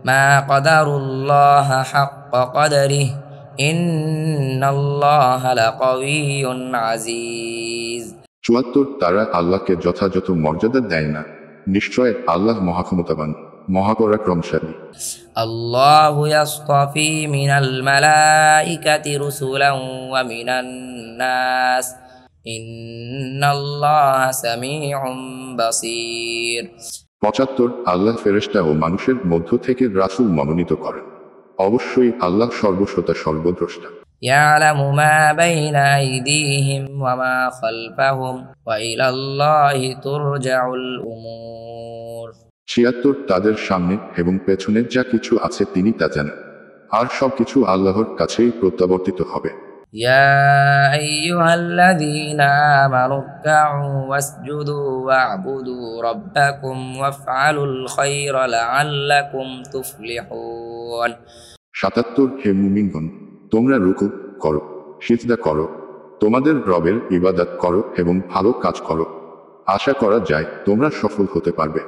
মা কদারুল্লাহ হাক্কা কদরিহি ইন্নাল্লাহা লাকাওয়িয়্যুন আযীজ। ৭৪ তারা আল্লাহকে যথাযথ মর্যাদা দেয় না। নিশ্চয় আল্লাহ মহাক্ষমতাবান, মহাপরাক্রমশালী। আল্লাহু ইয়াসতাফি মিনাল মালাইকাতি রুসুলান ওয়া মিনান নাস ইন্নাল্লাহা সামিউম বাসীর। ৭৫ আল্লাহ ফেরেশতা ও মানুষের মধ্য থেকে রাসূল মনোনীত করেন। অবশ্যই আল্লাহ সর্বশ্রোতা, সর্বদ্রষ্টা। ইয়ালামু মা বাইনা আইদিহিম ওয়া মা খালফাহুম ওয়া ইলাল্লাহি তুরজাউল উমুর। ৭৬ তাদের সামনে এবং পেছনে যা কিছু আছে তিনি তা জানেন, আর সবকিছু আল্লাহর কাছেই প্রত্যাবর্তিত হবে। ইয়া আইয়ুহাল্লাযীনা আমানু রকাউ ওয়াসজুদু ওয়া'বুদু রাব্বাকুম ওয়াফআলুল খায়রা লাআল্লাকুম তুফলিহুন। ৭৭ হে মুমিনগণ, তোমরা রুকু করো, সিজদা করো, তোমাদের রবের ইবাদত করো এবং ভালো কাজ করো, আশা করা যায় তোমরা সফল হতে পারবে।